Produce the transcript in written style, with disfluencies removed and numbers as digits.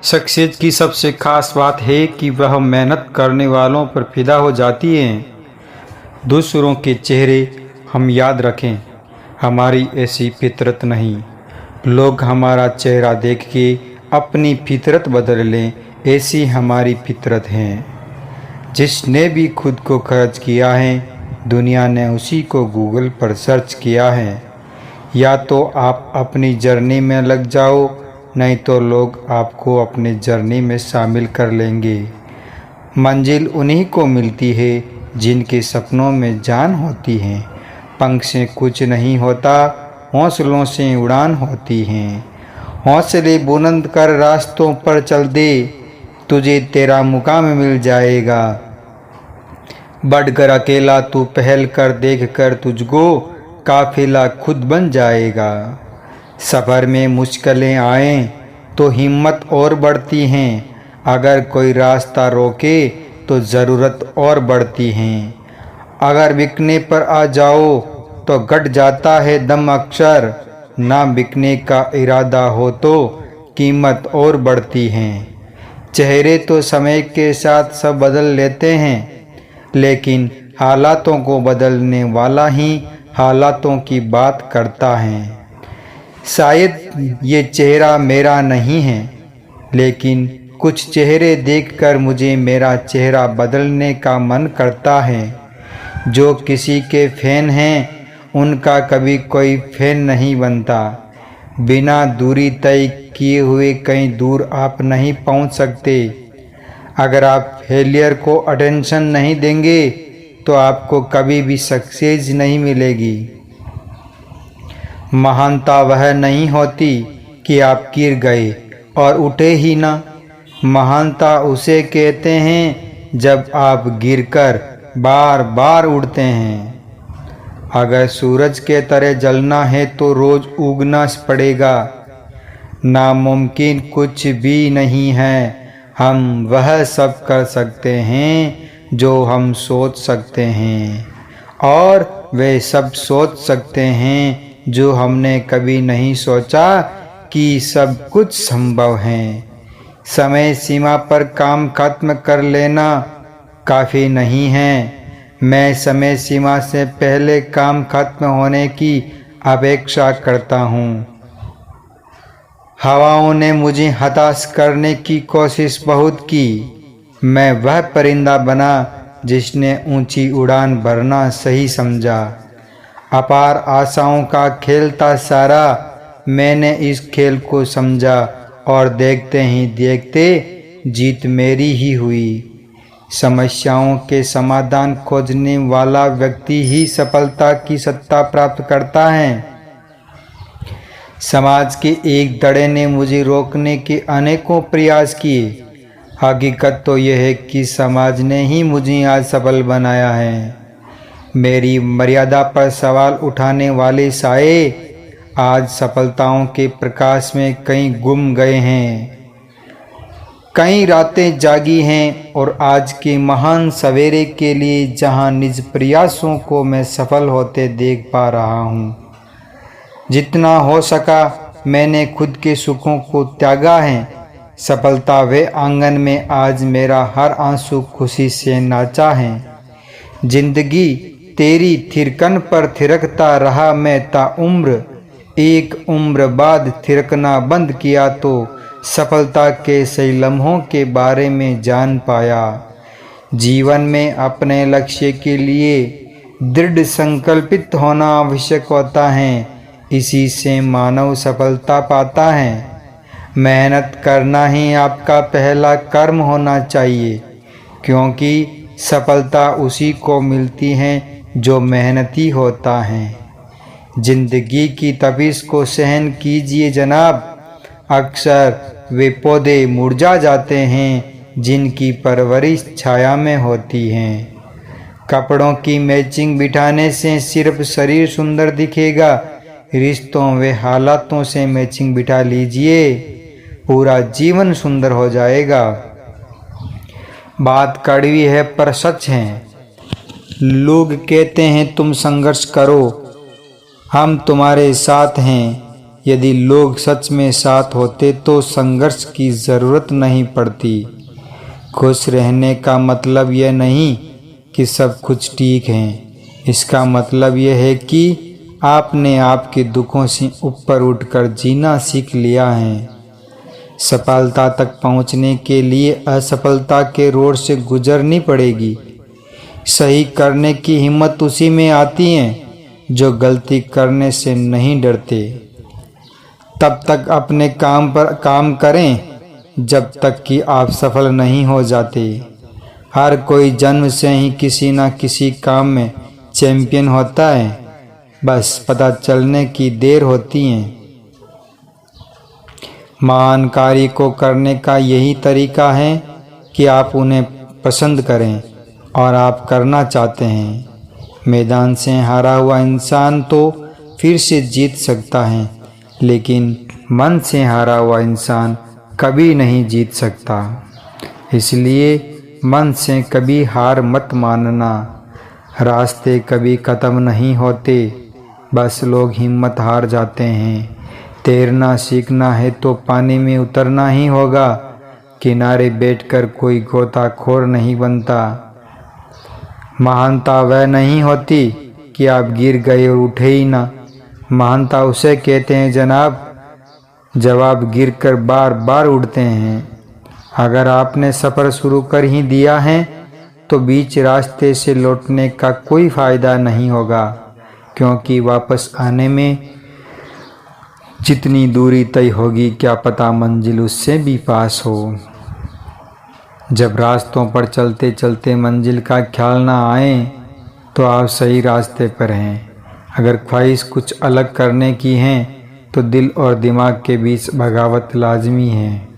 शख्सियत की सबसे ख़ास बात है कि वह मेहनत करने वालों पर फिदा हो जाती है। दूसरों के चेहरे हम याद रखें, हमारी ऐसी फितरत नहीं। लोग हमारा चेहरा देख के अपनी फितरत बदल लें, ऐसी हमारी फितरत है। जिसने भी खुद को खर्च किया है, दुनिया ने उसी को गूगल पर सर्च किया है। या तो आप अपनी जर्नी में लग जाओ, नहीं तो लोग आपको अपनी जर्नी में शामिल कर लेंगे। मंजिल उन्हीं को मिलती है जिनके सपनों में जान होती है। पंख से कुछ नहीं होता, हौसलों से उड़ान होती है। हौसले बुलंद कर रास्तों पर चल दे, तुझे तेरा मुकाम मिल जाएगा। बढ़कर अकेला तू पहल कर, देख कर तुझको काफिला खुद बन जाएगा। सफ़र में मुश्किलें आएं तो हिम्मत और बढ़ती हैं। अगर कोई रास्ता रोके तो ज़रूरत और बढ़ती हैं। अगर बिकने पर आ जाओ तो घट जाता है दम अक्सर। ना बिकने का इरादा हो तो कीमत और बढ़ती हैं। चेहरे तो समय के साथ सब बदल लेते हैं, लेकिन हालातों को बदलने वाला ही हालातों की बात करता है। शायद ये चेहरा मेरा नहीं है, लेकिन कुछ चेहरे देखकर मुझे मेरा चेहरा बदलने का मन करता है। जो किसी के फैन हैं, उनका कभी कोई फैन नहीं बनता। बिना दूरी तय किए हुए कहीं दूर आप नहीं पहुंच सकते। अगर आप फेलियर को अटेंशन नहीं देंगे तो आपको कभी भी सक्सेस नहीं मिलेगी। महानता वह नहीं होती कि आप गिर गए और उठे ही ना। महानता उसे कहते हैं जब आप गिरकर बार बार उठते हैं। अगर सूरज के तरह जलना है तो रोज उगना पड़ेगा। नामुमकिन कुछ भी नहीं है, हम वह सब कर सकते हैं जो हम सोच सकते हैं, और वे सब सोच सकते हैं जो हमने कभी नहीं सोचा कि सब कुछ संभव है। समय सीमा पर काम खत्म कर लेना काफ़ी नहीं है। मैं समय सीमा से पहले काम खत्म होने की अपेक्षा करता हूँ। हवाओं ने मुझे हताश करने की कोशिश बहुत की। मैं वह परिंदा बना जिसने ऊंची उड़ान भरना सही समझा। अपार आशाओं का खेल था सारा, मैंने इस खेल को समझा और देखते ही देखते जीत मेरी ही हुई। समस्याओं के समाधान खोजने वाला व्यक्ति ही सफलता की सत्ता प्राप्त करता है। समाज के एक धड़े ने मुझे रोकने के अनेकों प्रयास किए। हकीकत तो यह है कि समाज ने ही मुझे आज सफल बनाया है। मेरी मर्यादा पर सवाल उठाने वाले साए आज सफलताओं के प्रकाश में कहीं गुम गए हैं। कई रातें जागी हैं और आज के महान सवेरे के लिए जहां निज प्रयासों को मैं सफल होते देख पा रहा हूं। जितना हो सका मैंने खुद के सुखों को त्यागा है। सफलता वे आंगन में आज मेरा हर आंसू खुशी से नाचा है। जिंदगी तेरी थिरकन पर थिरकता रहा मैं ताउम्र। एक उम्र बाद थिरकना बंद किया तो सफलता के सही लम्हों के बारे में जान पाया। जीवन में अपने लक्ष्य के लिए दृढ़ संकल्पित होना आवश्यक होता है। इसी से मानव सफलता पाता है। मेहनत करना ही आपका पहला कर्म होना चाहिए, क्योंकि सफलता उसी को मिलती है जो मेहनती होता है। जिंदगी की तपिश को सहन कीजिए जनाब। अक्सर वे पौधे मुरझा जाते हैं जिनकी परवरिश छाया में होती है। कपड़ों की मैचिंग बिठाने से सिर्फ शरीर सुंदर दिखेगा। रिश्तों व हालातों से मैचिंग बिठा लीजिए, पूरा जीवन सुंदर हो जाएगा। बात कड़वी है पर सच है। लोग कहते हैं तुम संघर्ष करो, हम तुम्हारे साथ हैं। यदि लोग सच में साथ होते तो संघर्ष की ज़रूरत नहीं पड़ती। खुश रहने का मतलब यह नहीं कि सब कुछ ठीक है, इसका मतलब यह है कि आपने आपके दुखों से ऊपर उठकर जीना सीख लिया है। सफलता तक पहुंचने के लिए असफलता के रोड से गुजरनी पड़ेगी। सही करने की हिम्मत उसी में आती है जो गलती करने से नहीं डरते। तब तक अपने काम पर काम करें जब तक कि आप सफल नहीं हो जाते। हर कोई जन्म से ही किसी न किसी काम में चैंपियन होता है, बस पता चलने की देर होती है। महान कार्य को करने का यही तरीका है कि आप उन्हें पसंद करें और आप करना चाहते हैं। मैदान से हारा हुआ इंसान तो फिर से जीत सकता है, लेकिन मन से हारा हुआ इंसान कभी नहीं जीत सकता। इसलिए मन से कभी हार मत मानना। रास्ते कभी ख़त्म नहीं होते, बस लोग हिम्मत हार जाते हैं। तैरना सीखना है तो पानी में उतरना ही होगा। किनारे बैठकर कोई गोताखोर नहीं बनता। महानता वह नहीं होती कि आप गिर गए और उठे ही ना। महानता उसे कहते हैं जनाब, जब आप गिरकर बार बार उठते हैं। अगर आपने सफ़र शुरू कर ही दिया है तो बीच रास्ते से लौटने का कोई फ़ायदा नहीं होगा, क्योंकि वापस आने में जितनी दूरी तय होगी क्या पता मंजिल उससे भी पास हो। जब रास्तों पर चलते चलते मंजिल का ख्याल ना आए तो आप सही रास्ते पर हैं। अगर ख्वाहिश कुछ अलग करने की है तो दिल और दिमाग के बीच बगावत लाजमी है।